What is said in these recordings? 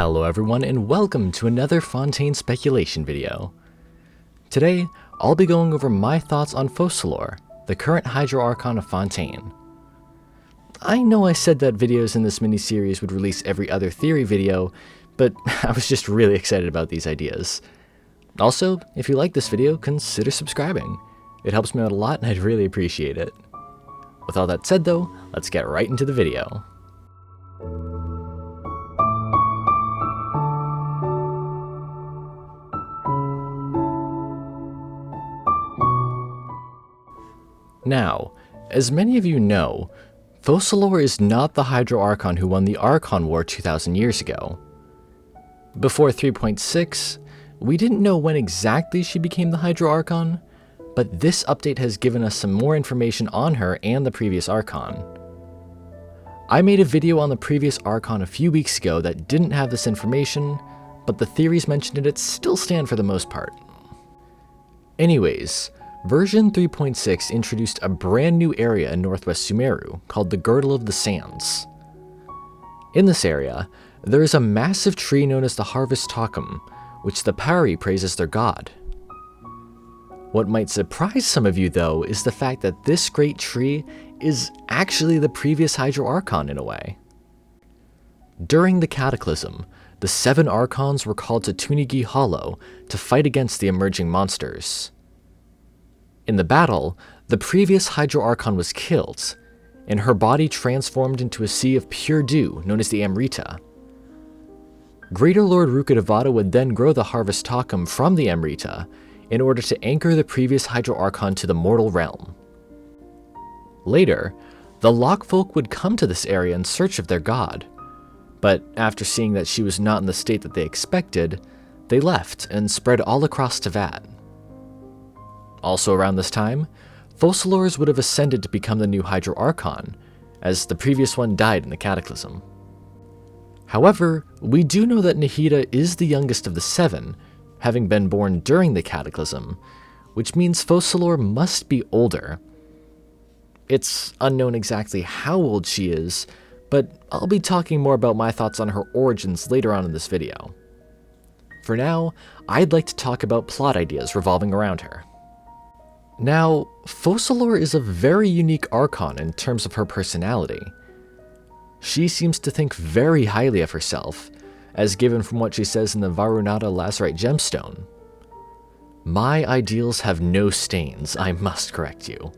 Hello everyone and welcome to another Fontaine speculation video. Today, I'll be going over my thoughts on Focalors, the current Hydro Archon of Fontaine. I know I said that videos in this mini-series would release every other theory video, but I was just really excited about these ideas. Also, if you like this video, consider subscribing. It helps me out a lot and I'd really appreciate it. With all that said though, let's get right into the video. Now, as many of you know, Focalors is not the Hydro Archon who won the Archon War 2,000 years ago. Before 3.6, we didn't know when exactly she became the Hydro Archon, but this update has given us some more information on her and the previous Archon. I made a video on the previous Archon a few weeks ago that didn't have this information, but the theories mentioned in it still stand for the most part. Anyways, version 3.6 introduced a brand new area in northwest Sumeru called the Girdle of the Sands. In this area, there is a massive tree known as the Harvest Tokum, which the Pari praise as their god. What might surprise some of you though is the fact that this great tree is actually the previous Hydro Archon in a way. During the Cataclysm, the 7 Archons were called to Tunigi Hollow to fight against the emerging monsters. In the battle, the previous Hydro Archon was killed, and her body transformed into a sea of pure dew known as the Amrita. Greater Lord Rukkhadevata would then grow the Harvest Tokum from the Amrita in order to anchor the previous Hydro Archon to the mortal realm. Later, the Lockfolk would come to this area in search of their god, but after seeing that she was not in the state that they expected, they left and spread all across Teyvat. Also around this time, Focalors would have ascended to become the new Hydro Archon, as the previous one died in the Cataclysm. However, we do know that Nahida is the youngest of the 7, having been born during the Cataclysm, which means Focalors must be older. It's unknown exactly how old she is, but I'll be talking more about my thoughts on her origins later on in this video. For now, I'd like to talk about plot ideas revolving around her. Now, Focalors is a very unique Archon in terms of her personality. She seems to think very highly of herself, as given from what she says in the Varunata Lazarite Gemstone. "My ideals have no stains, I must correct you.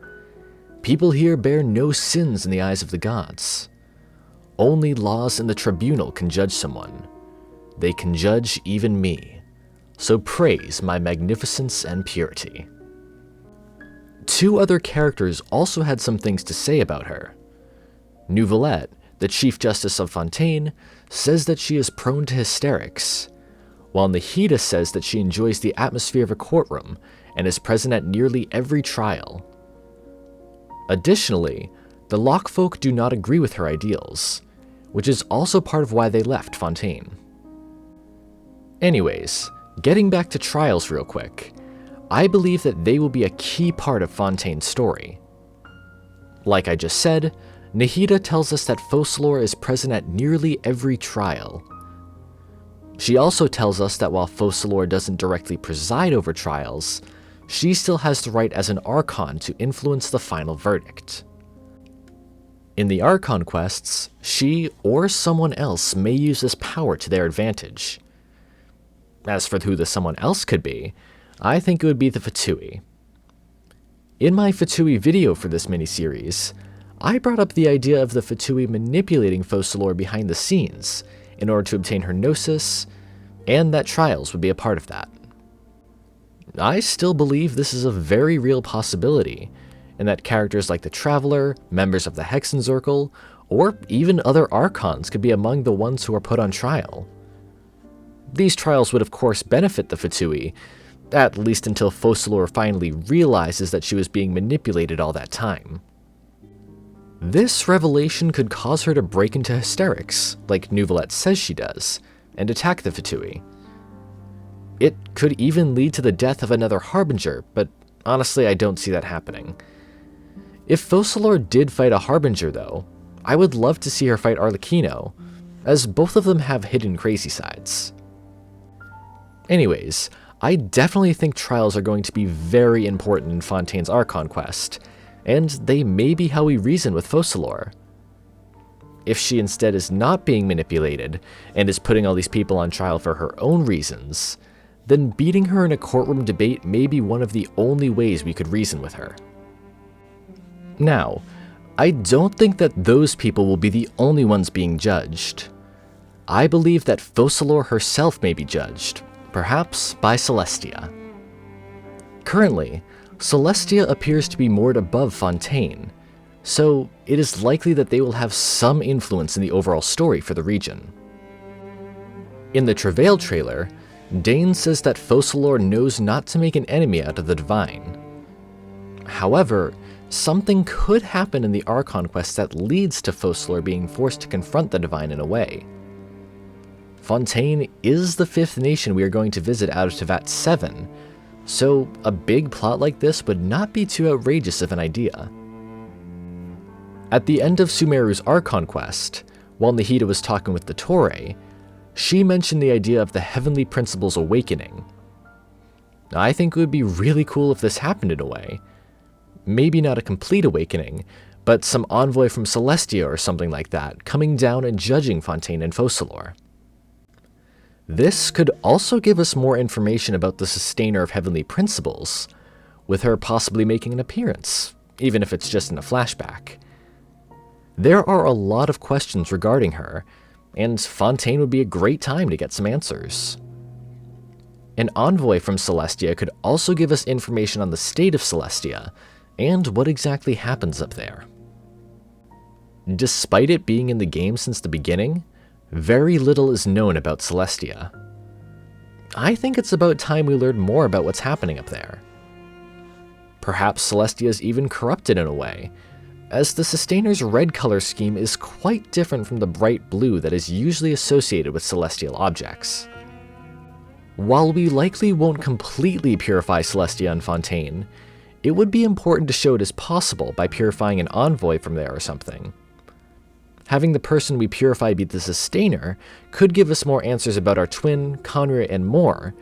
People here bear no sins in the eyes of the gods. Only laws in the tribunal can judge someone. They can judge even me. So praise my magnificence and purity." 2 other characters also had some things to say about her. Neuvillette, the Chief Justice of Fontaine, says that she is prone to hysterics, while Nahida says that she enjoys the atmosphere of a courtroom and is present at nearly every trial. Additionally, the Lockfolk do not agree with her ideals, which is also part of why they left Fontaine. Anyways, getting back to trials real quick, I believe that they will be a key part of Fontaine's story. Like I just said, Nahida tells us that Focalors is present at nearly every trial. She also tells us that while Focalors doesn't directly preside over trials, she still has the right as an Archon to influence the final verdict. In the Archon quests, she or someone else may use this power to their advantage. As for who the someone else could be, I think it would be the Fatui. In my Fatui video for this mini-series, I brought up the idea of the Fatui manipulating Focalors behind the scenes in order to obtain her gnosis, and that trials would be a part of that. I still believe this is a very real possibility, and that characters like the Traveler, members of the Hexenzirkel, or even other Archons could be among the ones who are put on trial. These trials would of course benefit the Fatui, at least until Focalors finally realizes that she was being manipulated all that time. This revelation could cause her to break into hysterics, like Neuvillette says she does, and attack the Fatui. It could even lead to the death of another Harbinger, but honestly I don't see that happening. If Focalors did fight a Harbinger though, I would love to see her fight Arlecchino, as both of them have hidden crazy sides. Anyways, I definitely think trials are going to be very important in Fontaine's Archon quest, and they may be how we reason with Focalors. If she instead is not being manipulated, and is putting all these people on trial for her own reasons, then beating her in a courtroom debate may be one of the only ways we could reason with her. Now, I don't think that those people will be the only ones being judged. I believe that Focalors herself may be judged, perhaps by Celestia. Currently, Celestia appears to be moored above Fontaine, so it is likely that they will have some influence in the overall story for the region. In the Travail trailer, Dane says that Focalors knows not to make an enemy out of the Divine. However, something could happen in the Archon quest that leads to Focalors being forced to confront the Divine in a way. Fontaine is the 5th nation we are going to visit out of Teyvat 7, so a big plot like this would not be too outrageous of an idea. At the end of Sumeru's Archon quest, while Nahida was talking with the Torre, she mentioned the idea of the Heavenly Principles awakening. I think it would be really cool if this happened in a way. Maybe not a complete awakening, but some envoy from Celestia or something like that coming down and judging Fontaine and Focalors. This could also give us more information about the Sustainer of Heavenly Principles, with her possibly making an appearance, even if it's just in a flashback. There are a lot of questions regarding her, and Fontaine would be a great time to get some answers. An envoy from Celestia could also give us information on the state of Celestia, and what exactly happens up there. Despite it being in the game since the beginning, very little is known about Celestia. I think it's about time we learn more about what's happening up there. Perhaps Celestia is even corrupted in a way, as the Sustainer's red color scheme is quite different from the bright blue that is usually associated with celestial objects. While we likely won't completely purify Celestia and Fontaine, it would be important to show it as possible by purifying an envoy from there or something. Having the person we purify be the Sustainer could give us more answers about our twin, Khaenri'ah, and more,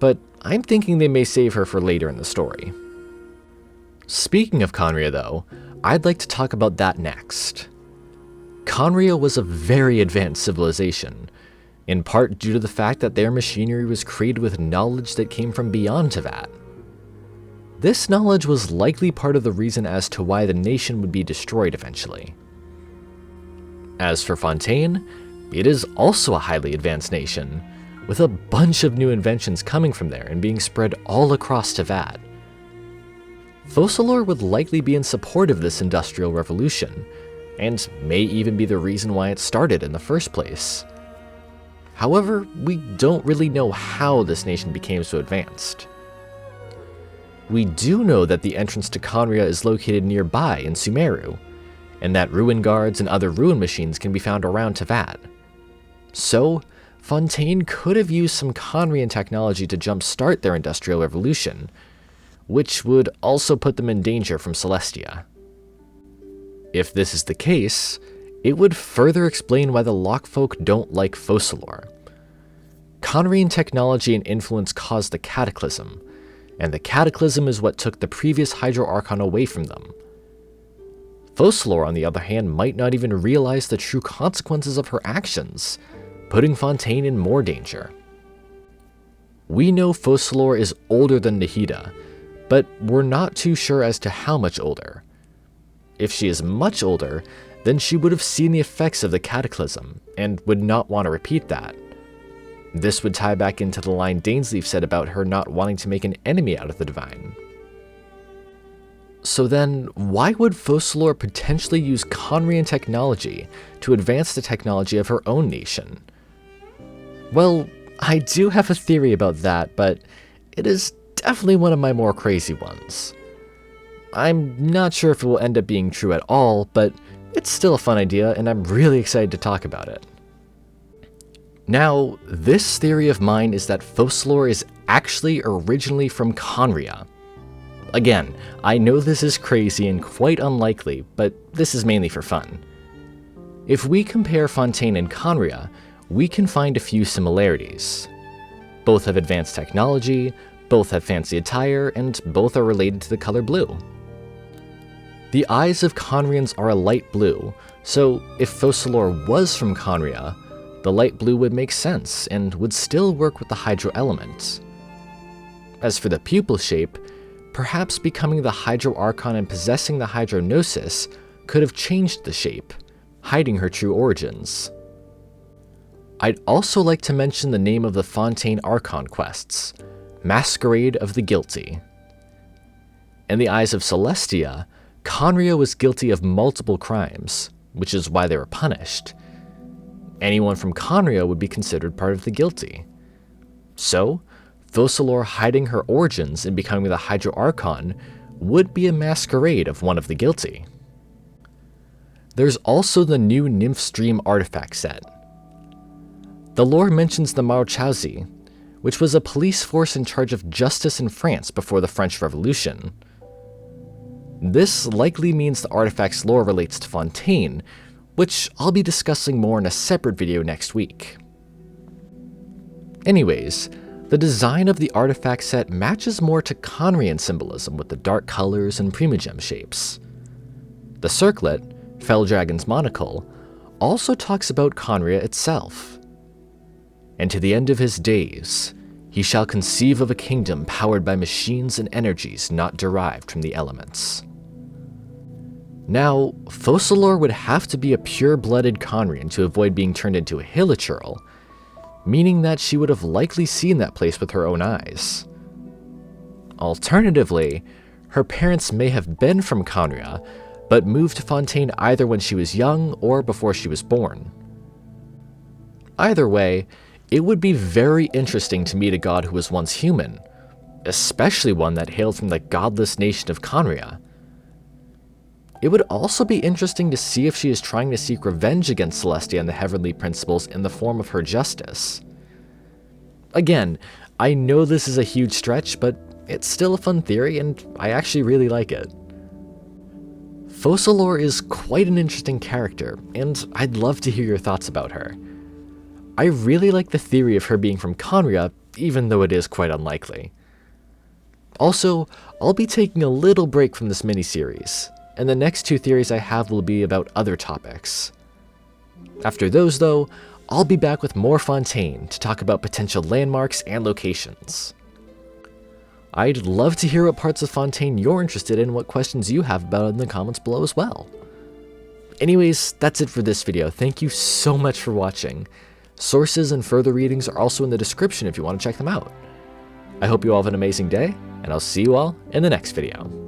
but I'm thinking they may save her for later in the story. Speaking of Khaenri'ah though, I'd like to talk about that next. Khaenri'ah was a very advanced civilization, in part due to the fact that their machinery was created with knowledge that came from beyond Teyvat. This knowledge was likely part of the reason as to why the nation would be destroyed eventually. As for Fontaine, it is also a highly advanced nation, with a bunch of new inventions coming from there and being spread all across Teyvat. Focalors would likely be in support of this industrial revolution, and may even be the reason why it started in the first place. However, we don't really know how this nation became so advanced. We do know that the entrance to Khaenri'ah is located nearby in Sumeru, and that ruin guards and other ruin machines can be found around Teyvat. So, Fontaine could have used some Khaenri'ahn technology to jumpstart their industrial revolution, which would also put them in danger from Celestia. If this is the case, it would further explain why the Lockfolk don't like Focalors. Khaenri'ahn technology and influence caused the Cataclysm, and the Cataclysm is what took the previous Hydro Archon away from them. Focalors, on the other hand, might not even realize the true consequences of her actions, putting Fontaine in more danger. We know Focalors is older than Nahida, but we're not too sure as to how much older. If she is much older, then she would have seen the effects of the Cataclysm, and would not want to repeat that. This would tie back into the line Dainsleif said about her not wanting to make an enemy out of the Divine. So then, why would Focalors potentially use Khaenri'ahn technology to advance the technology of her own nation? Well, I do have a theory about that, but it is definitely one of my more crazy ones. I'm not sure if it will end up being true at all, but it's still a fun idea, and I'm really excited to talk about it. Now, this theory of mine is that Focalors is actually originally from Khaenri'ah. Again, I know this is crazy and quite unlikely, but this is mainly for fun. If we compare Fontaine and Khaenri'ah, we can find a few similarities. Both have advanced technology, both have fancy attire, and both are related to the color blue. The eyes of Khaenri'ahns are a light blue, so if Focalors was from Khaenri'ah, the light blue would make sense and would still work with the Hydro element. As for the pupil shape, perhaps becoming the Hydro Archon and possessing the Hydronosis could have changed the shape, hiding her true origins. I'd also like to mention the name of the Fontaine Archon quests, Masquerade of the Guilty. In the eyes of Celestia, Khaenri'ah was guilty of multiple crimes, which is why they were punished. Anyone from Khaenri'ah would be considered part of the guilty. So, Focalors hiding her origins and becoming the Hydro Archon would be a masquerade of one of the guilty. There's also the new Nymph Stream artifact set. The lore mentions the Marechaussee, which was a police force in charge of justice in France before the French Revolution. This likely means the artifact's lore relates to Fontaine, which I'll be discussing more in a separate video next week. Anyways, the design of the artifact set matches more to Khaenri'ahn symbolism with the dark colors and primogem shapes. The circlet, Felldragon's monocle, also talks about Khaenri'ah itself. And to the end of his days, he shall conceive of a kingdom powered by machines and energies not derived from the elements. Now, Focalors would have to be a pure-blooded Khaenri'ahn to avoid being turned into a hilichurl, meaning that she would have likely seen that place with her own eyes. Alternatively, her parents may have been from Khaenri'ah, but moved to Fontaine either when she was young or before she was born. Either way, it would be very interesting to meet a god who was once human, especially one that hailed from the godless nation of Khaenri'ah. It would also be interesting to see if she is trying to seek revenge against Celestia and the Heavenly Principles in the form of her justice. Again, I know this is a huge stretch, but it's still a fun theory and I actually really like it. Focalors is quite an interesting character, and I'd love to hear your thoughts about her. I really like the theory of her being from Khaenri'ah, even though it is quite unlikely. Also, I'll be taking a little break from this miniseries, and the next two theories I have will be about other topics. After those though, I'll be back with more Fontaine to talk about potential landmarks and locations. I'd love to hear what parts of Fontaine you're interested in and what questions you have about it in the comments below as well. Anyways, that's it for this video. Thank you so much for watching. Sources and further readings are also in the description if you want to check them out. I hope you all have an amazing day, and I'll see you all in the next video.